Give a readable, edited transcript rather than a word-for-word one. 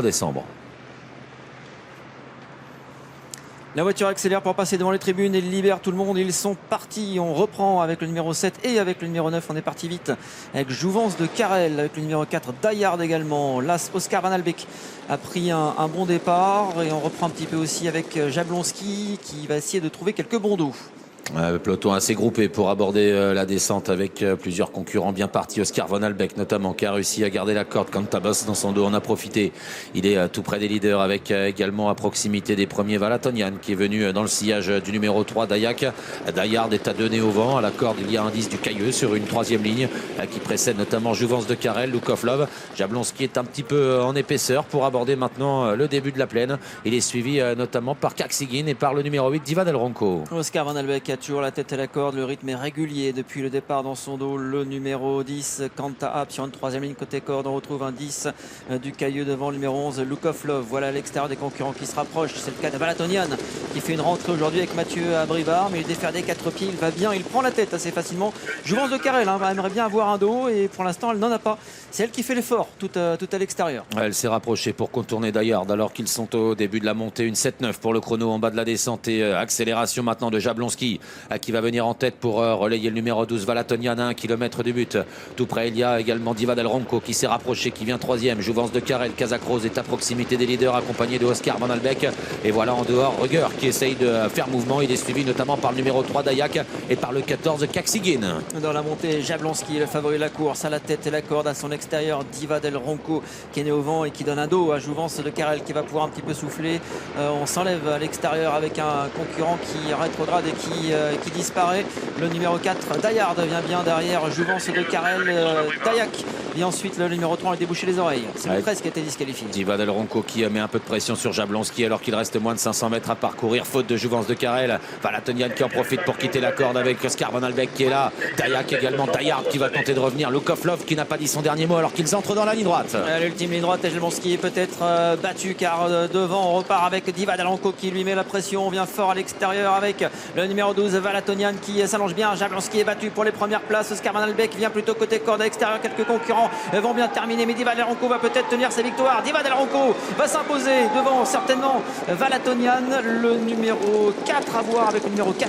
décembre. La voiture accélère pour passer devant les tribunes et libère tout le monde. Ils sont partis. On reprend avec le numéro 7 et avec le numéro 9. On est parti vite avec Jouvence de Carrel, avec le numéro 4 Dayard également. L'As Oscar Van Albek a pris un bon départ. Et on reprend un petit peu aussi avec Jablonski qui va essayer de trouver quelques bons dos. Peloton assez groupé pour aborder la descente avec plusieurs concurrents bien partis. Oscar Van Albek notamment qui a réussi à garder la corde quand Tabas dans son dos en a profité. Il est tout près des leaders avec également à proximité des premiers Valatonian qui est venu dans le sillage du numéro 3 Dayak. Dayard est à 2 nez au vent. À la corde il y a un 10 du Cailleux sur une 3e ligne qui précède notamment Jouvence de Carrel, Lukovlov. Jablonski est un petit peu en épaisseur pour aborder maintenant le début de la plaine. Il est suivi notamment par Kaksigin et par le numéro 8 Diva Del Ronco. Oscar Van Albek a toujours la tête à la corde, le rythme est régulier depuis le départ dans son dos. Le numéro 10 Kanta Hap sur une 3e ligne côté corde. On retrouve un 10 du Cailleux devant le numéro 11 Lukovlov. Voilà à l'extérieur des concurrents qui se rapprochent. C'est le cas de Valatonian qui fait une rentrée aujourd'hui avec Mathieu Abrivard, mais il défère des 4 pieds, il va bien, il prend la tête assez facilement. Jouvence de Carrel aimerait bien avoir un dos et pour l'instant elle n'en a pas. C'est elle qui fait l'effort tout à l'extérieur. Elle s'est rapprochée pour contourner Dayard alors qu'ils sont au début de la montée. Une 7-9 pour le chrono en bas de la descente et accélération maintenant de Jablonski qui va venir en tête pour relayer le numéro 12 Valatonian à 1 km du but. Tout près il y a également Diva Del Ronco qui s'est rapproché, qui vient 3e. Jouvence de Carrel, Casacrose est à proximité des leaders accompagné de Oscar Van Albek. Et voilà en dehors Ruger qui essaye de faire mouvement. Il est suivi notamment par le numéro 3 Dayak et par le 14 Kaksigin. Dans la montée, Jablonski, le favori de la course, à la tête et la corde à son extérieur. Diva Del Ronco qui est né au vent et qui donne un dos à Jouvence de Carrel qui va pouvoir un petit peu souffler. On s'enlève à l'extérieur avec un concurrent qui rétrograde et qui disparaît. Le numéro 4 Dayard vient bien derrière Jouvence de Carrel. Dayak et ensuite le numéro 3 a débouché les oreilles. C'est le 13 qui a été disqualifié. Diva Del Ronco qui met un peu de pression sur Jablonski alors qu'il reste moins de 500 mètres à parcourir, faute de Jouvence de Carrel. Valatonian qui en profite pour quitter la corde avec Oscar Van Albek qui est là. Dayak également, Dayard qui va tenter de revenir. Lukovlov qui n'a pas dit son dernier mot alors qu'ils entrent dans la ligne droite. L'ultime ligne droite, Jablonski est peut-être battu car devant on repart avec Diva Del Ronco qui lui met la pression. On vient fort à l'extérieur avec le numéro 12 Valatonian qui s'allonge bien. Jablonski est battu pour les premières places. Oscar Van Albek vient plutôt côté corde à l'extérieur. Quelques concurrents vont bien terminer, mais Diva Del Ronco va peut-être tenir sa victoire. Diva Del Ronco va s'imposer devant certainement Valatonian. Le numéro 4 à voir avec le numéro 14.